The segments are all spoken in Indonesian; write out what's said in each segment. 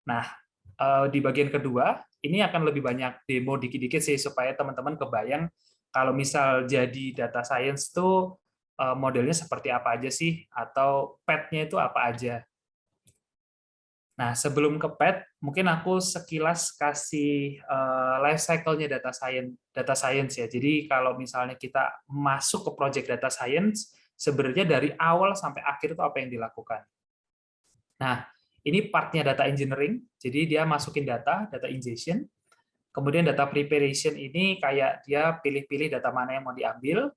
Nah, di bagian kedua, ini akan lebih banyak demo dikit-dikit sih, supaya teman-teman kebayang kalau misal jadi data science tuh modelnya seperti apa aja sih, atau pet-nya itu apa aja. Nah, sebelum ke pet, mungkin aku sekilas kasih life cycle-nya data science ya. Jadi kalau misalnya kita masuk ke project data science, sebenarnya dari awal sampai akhir itu apa yang dilakukan. Nah, ini partnya data engineering, jadi dia masukin data ingestion, kemudian data preparation ini kayak dia pilih-pilih data mana yang mau diambil,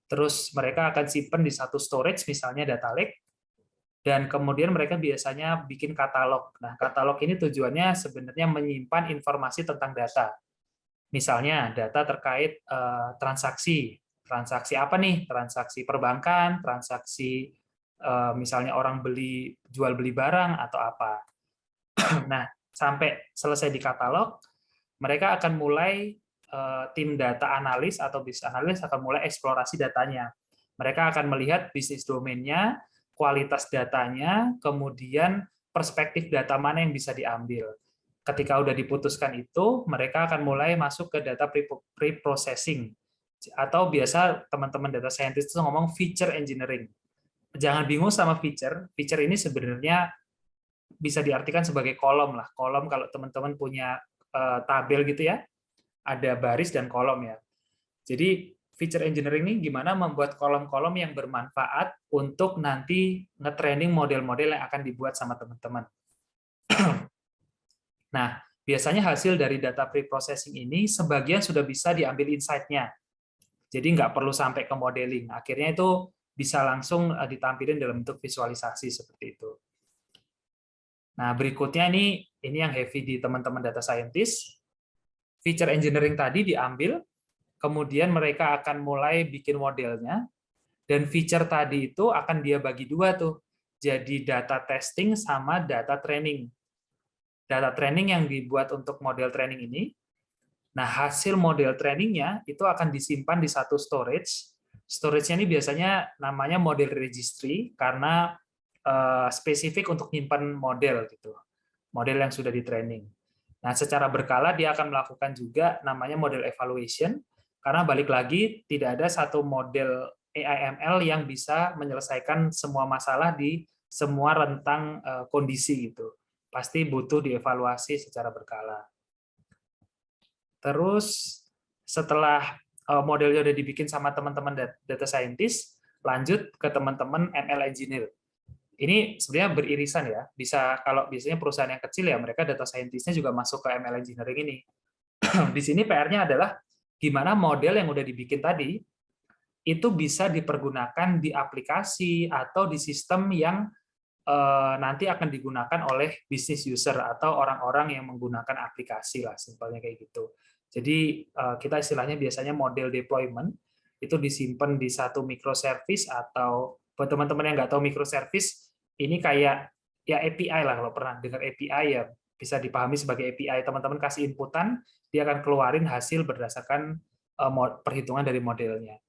terus mereka akan simpan di satu storage, misalnya data lake, dan kemudian mereka biasanya bikin katalog. Nah, katalog ini tujuannya sebenarnya menyimpan informasi tentang data. Misalnya data terkait transaksi. Transaksi apa nih? Transaksi perbankan, transaksi misalnya orang jual beli barang atau apa. Nah, sampai selesai di katalog, mereka akan mulai tim data analis atau bisnis analis akan mulai eksplorasi datanya. Mereka akan melihat bisnis domainnya, kualitas datanya, kemudian perspektif data mana yang bisa diambil. Ketika udah diputuskan itu, mereka akan mulai masuk ke data pre-processing, atau biasa teman-teman data scientist itu ngomong feature engineering. Jangan bingung sama feature. Feature ini sebenarnya bisa diartikan sebagai kolom lah. Kolom kalau teman-teman punya tabel gitu ya, ada baris dan kolom ya. Jadi feature engineering ini gimana membuat kolom-kolom yang bermanfaat untuk nanti nge-training model-model yang akan dibuat sama teman-teman. Nah, biasanya hasil dari data pre-processing ini sebagian sudah bisa diambil insight-nya. Jadi nggak perlu sampai ke modeling. Akhirnya itu bisa langsung ditampilkan dalam bentuk visualisasi seperti itu. Nah, berikutnya ini yang heavy di teman-teman data scientist. Feature engineering tadi diambil, kemudian mereka akan mulai bikin modelnya, dan feature tadi itu akan dia bagi dua tuh. Jadi data testing sama data training. Data training yang dibuat untuk model training ini, nah hasil model trainingnya itu akan disimpan di satu storage. Storage-nya ini biasanya namanya model registry, karena spesifik untuk nyimpan model gitu, model yang sudah di training. Nah, secara berkala dia akan melakukan juga namanya model evaluation, karena balik lagi tidak ada satu model AI/ML yang bisa menyelesaikan semua masalah di semua rentang kondisi gitu. Pasti butuh dievaluasi secara berkala. Terus setelah modelnya udah dibikin sama teman-teman data scientist, lanjut ke teman-teman ML engineer. Ini sebenarnya beririsan ya. Bisa kalau biasanya perusahaan yang kecil ya mereka data scientist-nya juga masuk ke ML engineering ini. Di sini PR-nya adalah gimana model yang udah dibikin tadi itu bisa dipergunakan di aplikasi atau di sistem yang nanti akan digunakan oleh business user atau orang-orang yang menggunakan aplikasi lah, simpelnya kayak gitu. Jadi kita istilahnya biasanya model deployment itu disimpan di satu microservice, atau buat teman-teman yang nggak tahu microservice, ini kayak ya API lah, kalau pernah dengar API ya bisa dipahami sebagai API. Teman-teman kasih inputan, dia akan keluarin hasil berdasarkan perhitungan dari modelnya.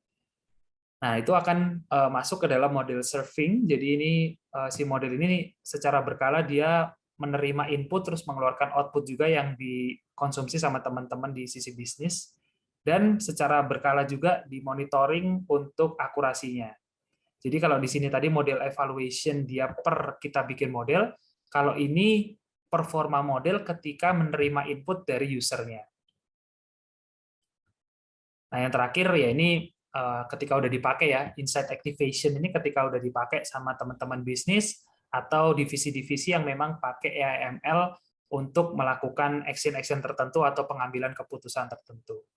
Nah, itu akan masuk ke dalam model serving. Jadi ini si model ini secara berkala dia menerima input terus mengeluarkan output juga yang dikonsumsi sama teman-teman di sisi bisnis, dan secara berkala juga dimonitoring untuk akurasinya. Jadi kalau di sini tadi model evaluation dia per kita bikin model, kalau ini performa model ketika menerima input dari usernya. Nah, yang terakhir ya ini ketika udah dipakai ya, insight activation ini ketika udah dipakai sama teman-teman bisnis atau divisi-divisi yang memang pakai AI/ML untuk melakukan action-action tertentu atau pengambilan keputusan tertentu.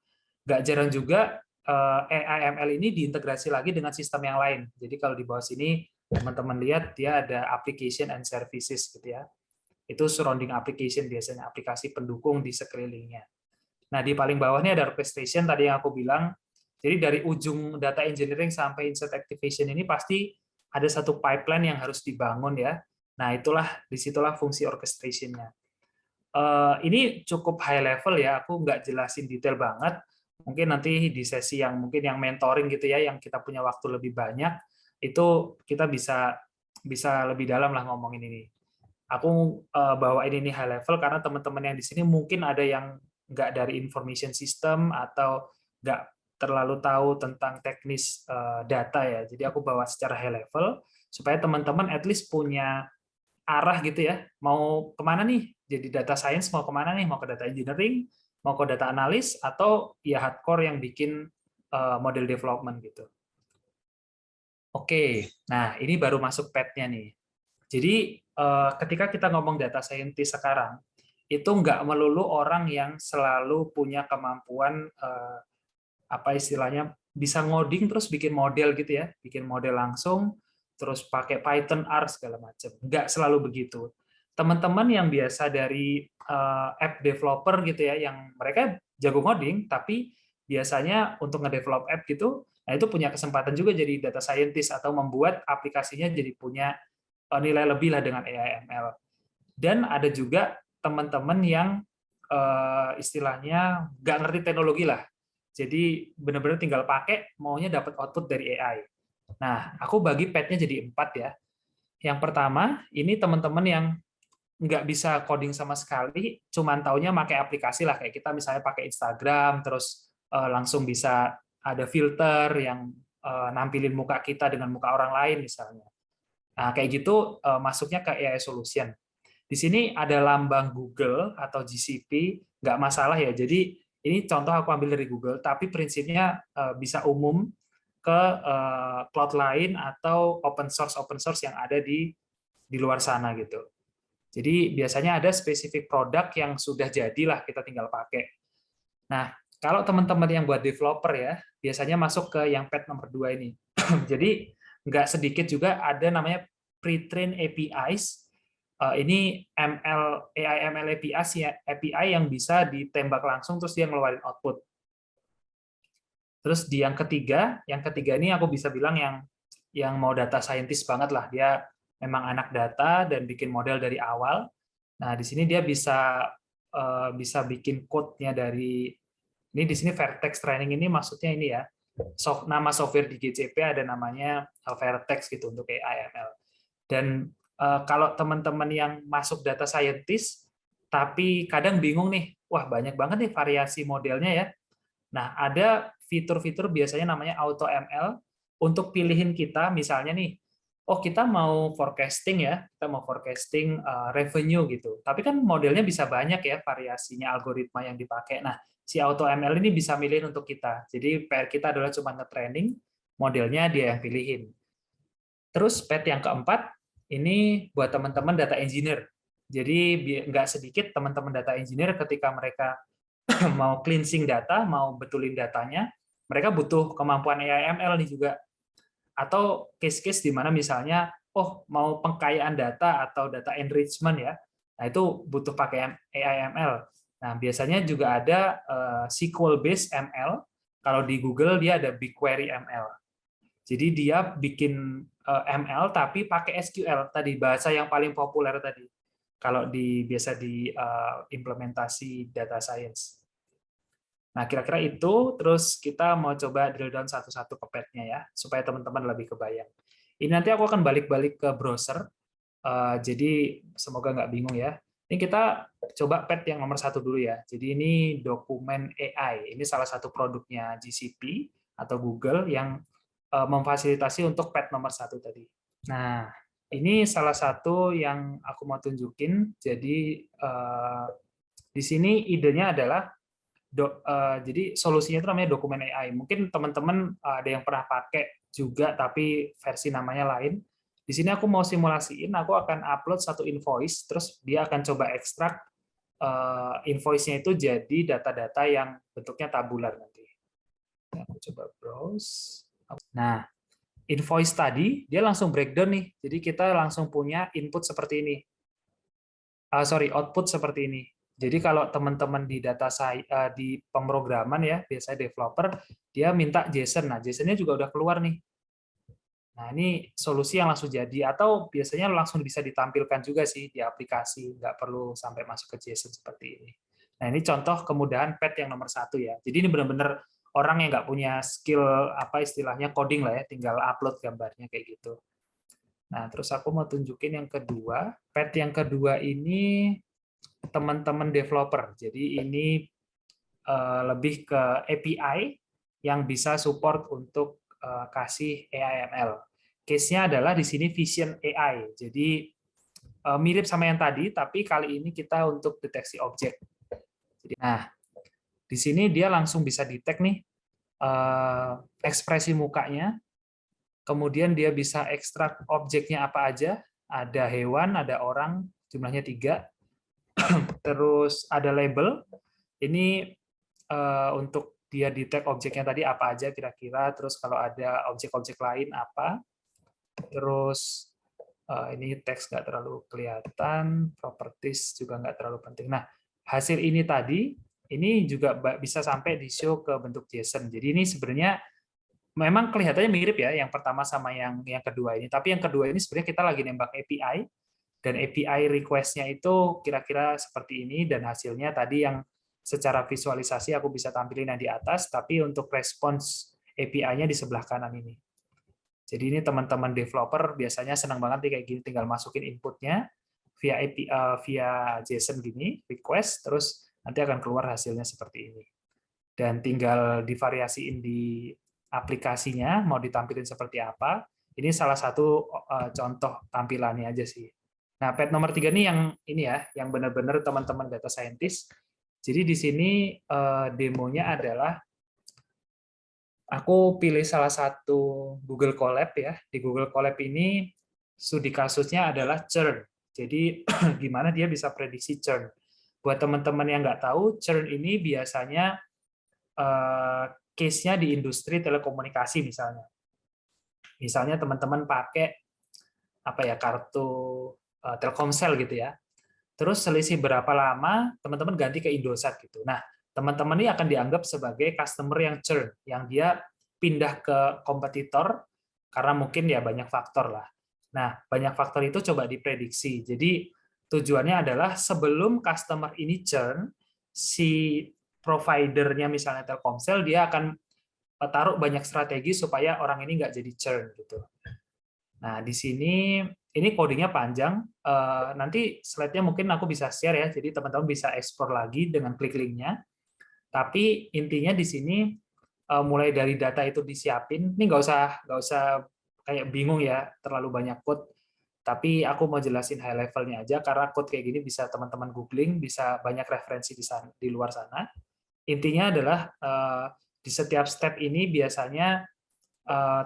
Nggak jarang juga AI/ML ini diintegrasi lagi dengan sistem yang lain. Jadi kalau di bawah sini teman-teman lihat dia ada application and services gitu ya. Itu surrounding application, biasanya aplikasi pendukung di sekelilingnya. Nah, di paling bawah ini ada orchestration tadi yang aku bilang. Jadi dari ujung data engineering sampai insight activation ini pasti ada satu pipeline yang harus dibangun ya. Nah, disitulah fungsi orchestration-nya. Ini cukup high level ya, aku nggak jelasin detail banget. Mungkin nanti di sesi yang mungkin yang mentoring gitu ya, yang kita punya waktu lebih banyak, itu kita bisa lebih dalam lah ngomongin ini. Aku bawain ini high level karena teman-teman yang di sini mungkin ada yang nggak dari information system atau nggak terlalu tahu tentang teknis data ya. Jadi aku bawa secara high level supaya teman-teman at least punya arah gitu ya. Mau kemana nih? Jadi data science mau kemana nih? Mau ke data engineering, mau ke data analis, atau ya hardcore yang bikin model development gitu. Oke, nah ini baru masuk pet-nya nih. Jadi ketika kita ngomong data scientist sekarang, itu nggak melulu orang yang selalu punya kemampuan apa istilahnya bisa ngoding terus bikin model gitu ya, bikin model langsung, terus pakai Python, R segala macam. Nggak selalu begitu. Teman-teman yang biasa dari app developer gitu ya, yang mereka jago ngoding, tapi biasanya untuk ngedevelop app gitu, nah itu punya kesempatan juga jadi data scientist atau membuat aplikasinya jadi punya nilai lebih lah dengan AI ML. Dan ada juga teman-teman yang istilahnya nggak ngerti teknologi lah. Jadi benar-benar tinggal pakai, maunya dapat output dari AI. Nah, aku bagi petnya jadi 4 ya. Yang pertama, ini teman-teman yang nggak bisa coding sama sekali, cuman taunya pakai aplikasi lah, kayak kita misalnya pakai Instagram, terus langsung bisa ada filter yang nampilin muka kita dengan muka orang lain misalnya. Nah, kayak gitu masuknya ke AI Solution. Di sini ada lambang Google atau GCP, nggak masalah ya. Jadi ini contoh aku ambil dari Google, tapi prinsipnya bisa umum ke cloud lain atau open source yang ada di luar sana gitu. Jadi biasanya ada spesifik produk yang sudah jadilah kita tinggal pakai. Nah, kalau teman-teman yang buat developer ya, biasanya masuk ke yang pet nomor 2 ini. Jadi nggak sedikit juga ada namanya pre-trained APIs. Ini AI ML API yang bisa ditembak langsung terus dia ngeluarin output. Terus di yang ketiga ini aku bisa bilang yang mau data scientist banget lah. Dia memang anak data dan bikin model dari awal. Nah, di sini dia bisa bikin code-nya dari ini di sini Vertex Training ini maksudnya ini ya. Nama software di GCP ada namanya Vertex gitu untuk AI ML. Dan kalau teman-teman yang masuk data scientist tapi kadang bingung nih, wah banyak banget nih variasi modelnya ya. Nah, ada fitur-fitur biasanya namanya Auto ML untuk pilihin kita misalnya nih, oh kita mau forecasting ya, kita mau forecasting revenue gitu. Tapi kan modelnya bisa banyak ya variasinya algoritma yang dipakai. Nah, si Auto ML ini bisa milih untuk kita. Jadi PR kita adalah cuma nge-training, modelnya dia yang pilihin. Terus pet yang keempat, ini buat teman-teman data engineer. Jadi nggak sedikit teman-teman data engineer ketika mereka mau cleansing data, mau betulin datanya, mereka butuh kemampuan AI ML nih juga. Atau case-case di mana misalnya, oh mau pengkayaan data atau data enrichment ya, nah itu butuh pakai AI ML. Nah biasanya juga ada SQL-based ML, kalau di Google dia ada BigQuery ML. Jadi dia bikin ML tapi pakai SQL tadi, bahasa yang paling populer tadi kalau biasa di implementasi data science. Nah, kira-kira itu, terus kita mau coba drill down satu-satu ke petnya ya, supaya teman-teman lebih kebayang. Ini nanti aku akan balik-balik ke browser, jadi semoga nggak bingung ya. Ini kita coba pet yang nomor 1 dulu ya. Jadi ini dokumen AI, ini salah satu produknya GCP atau Google yang memfasilitasi untuk pet nomor 1 tadi. Nah, ini salah satu yang aku mau tunjukin. Jadi di sini idenya adalah jadi solusinya itu namanya dokumen AI. Mungkin teman-teman ada yang pernah pakai juga, tapi versi namanya lain. Di sini aku mau simulasiin, aku akan upload satu invoice, terus dia akan coba ekstrak invoice-nya itu jadi data-data yang bentuknya tabular nanti. Aku coba browse. Nah, invoice tadi dia langsung breakdown nih. Jadi kita langsung punya input seperti ini. Output seperti ini. Jadi kalau teman-teman di di pemrograman ya, biasanya developer, dia minta JSON. Nah, JSON-nya juga udah keluar nih. Nah, ini solusi yang langsung jadi, atau biasanya langsung bisa ditampilkan juga sih di aplikasi, nggak perlu sampai masuk ke JSON seperti ini. Nah, ini contoh kemudahan pet yang nomor 1 ya. Jadi ini benar-benar orang yang nggak punya skill apa istilahnya coding lah ya, tinggal upload gambarnya kayak gitu. Nah, terus aku mau tunjukin yang kedua. Pet yang kedua ini teman-teman developer. Jadi ini lebih ke API yang bisa support untuk kasih AI/ML. Case-nya adalah di sini Vision AI. Jadi mirip sama yang tadi, tapi kali ini kita untuk deteksi objek. Nah, di sini dia langsung bisa detect nih ekspresi mukanya, kemudian dia bisa ekstrak objeknya apa aja, ada hewan, ada orang, jumlahnya 3, terus ada label, ini untuk dia detect objeknya tadi apa aja kira-kira, terus kalau ada objek-objek lain apa, terus ini teks nggak terlalu kelihatan, properties juga nggak terlalu penting. Nah, hasil ini tadi, ini juga bisa sampai di show ke bentuk JSON. Jadi ini sebenarnya memang kelihatannya mirip ya, yang pertama sama yang kedua ini. Tapi yang kedua ini sebenarnya kita lagi nembak API, dan API request-nya itu kira-kira seperti ini, dan hasilnya tadi yang secara visualisasi aku bisa tampilin yang di atas, tapi untuk respons API-nya di sebelah kanan ini. Jadi ini teman-teman developer biasanya senang banget nih kayak gini, tinggal masukin inputnya via API, via JSON gini, request, terus nanti akan keluar hasilnya seperti ini. Dan tinggal divariasiin di aplikasinya, mau ditampilin seperti apa. Ini salah satu contoh tampilannya aja sih. Nah, pet nomor 3 nih yang ini ya, yang benar-benar teman-teman data scientist. Jadi di sini demonya adalah aku pilih salah satu Google Colab ya. Di Google Colab ini studi kasusnya adalah churn. Jadi gimana dia bisa prediksi churn. Buat teman-teman yang nggak tahu, churn ini biasanya case-nya di industri telekomunikasi misalnya. Misalnya teman-teman pakai apa ya, kartu Telkomsel gitu ya. Terus selisih berapa lama teman-teman ganti ke Indosat gitu. Nah, teman-teman ini akan dianggap sebagai customer yang churn, yang dia pindah ke kompetitor karena mungkin ya banyak faktor lah. Nah, banyak faktor itu coba diprediksi. Jadi tujuannya adalah sebelum customer ini churn, si providernya misalnya Telkomsel, dia akan taruh banyak strategi supaya orang ini nggak jadi churn gitu. Nah, di sini ini codingnya panjang. Nanti slide-nya mungkin aku bisa share ya, jadi teman-teman bisa explore lagi dengan klik link-nya. Tapi intinya di sini mulai dari data itu disiapin. Ini nggak usah kayak bingung ya, terlalu banyak code. Tapi aku mau jelasin high level-nya aja, karena code kayak gini bisa teman-teman googling, bisa banyak referensi di luar sana. Intinya adalah di setiap step ini biasanya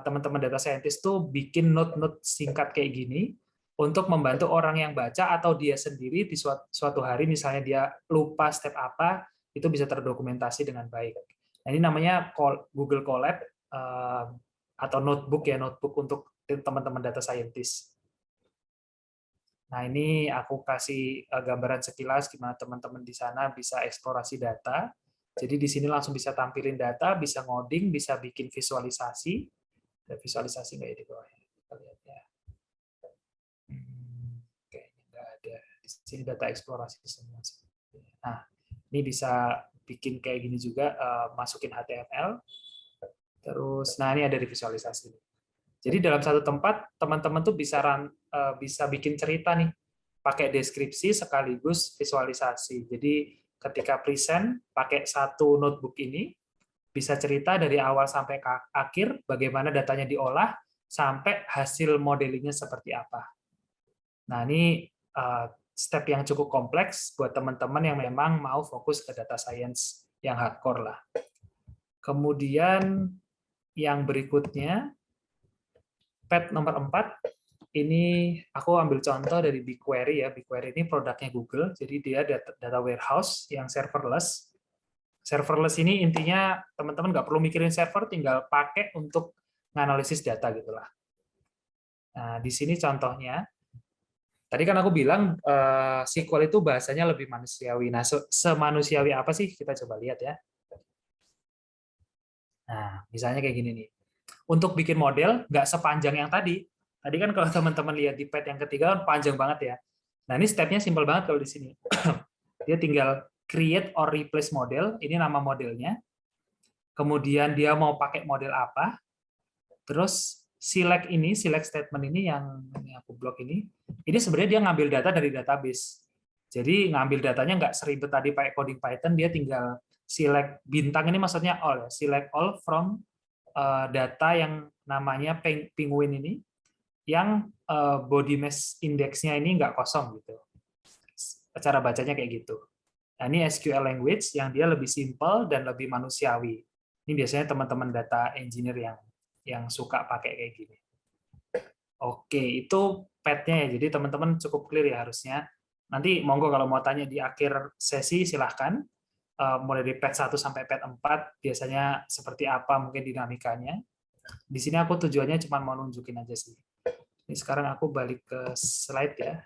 teman-teman data scientist tuh bikin note-note singkat kayak gini untuk membantu orang yang baca atau dia sendiri di suatu hari misalnya dia lupa step apa, itu bisa terdokumentasi dengan baik. Nah, ini namanya Google Colab atau notebook ya, notebook untuk teman-teman data scientist. Nah, ini aku kasih gambaran sekilas gimana teman-teman di sana bisa eksplorasi data. Jadi di sini langsung bisa tampilin data, bisa ngoding, bisa bikin visualisasi. Ada visualisasi nggak ya di bawahnya? Kita lihat ya. Kayaknya nggak ada. Di sini data eksplorasi semua. Nah, ini bisa bikin kayak gini juga, masukin HTML. Terus, nah ini ada di visualisasi. Jadi dalam satu tempat, teman-teman tuh bisa bikin cerita nih, pakai deskripsi sekaligus visualisasi. Jadi ketika present, pakai satu notebook ini, bisa cerita dari awal sampai ke akhir, bagaimana datanya diolah, sampai hasil modelingnya seperti apa. Nah, ini step yang cukup kompleks buat teman-teman yang memang mau fokus ke data science yang hardcore lah. Kemudian yang berikutnya, pet nomor 4, ini aku ambil contoh dari BigQuery ya. BigQuery ini produknya Google, jadi dia data warehouse yang serverless. Serverless ini intinya teman-teman nggak perlu mikirin server, tinggal pakai untuk menganalisis data gitulah. Nah, di sini contohnya. Tadi kan aku bilang SQL itu bahasanya lebih manusiawi. Nah, semanusiawi apa sih? Kita coba lihat ya. Nah, misalnya kayak gini nih. Untuk bikin model nggak sepanjang yang tadi. Tadi kan kalau teman-teman lihat di pet yang ketiga kan panjang banget ya. Nah, ini stepnya simpel banget kalau di sini. Dia tinggal create or replace model. Ini nama modelnya. Kemudian dia mau pakai model apa. Terus select statement ini yang ini aku blok ini sebenarnya dia ngambil data dari database. Jadi ngambil datanya nggak seribet tadi pakai coding Python, dia tinggal select bintang ini maksudnya all, select all from data yang namanya penguin ini, yang body mass index-nya ini nggak kosong gitu. Cara bacanya kayak gitu. Nah, ini SQL language yang dia lebih simple dan lebih manusiawi. Ini biasanya teman-teman data engineer yang suka pakai kayak gini. Oke, itu pad-nya ya. Jadi teman-teman cukup clear ya harusnya. Nanti monggo kalau mau tanya di akhir sesi silahkan. Mulai dari pad 1 sampai pad 4 biasanya seperti apa mungkin dinamikanya. Di sini aku tujuannya cuma mau nunjukin aja sih. Ini sekarang aku balik ke slide ya.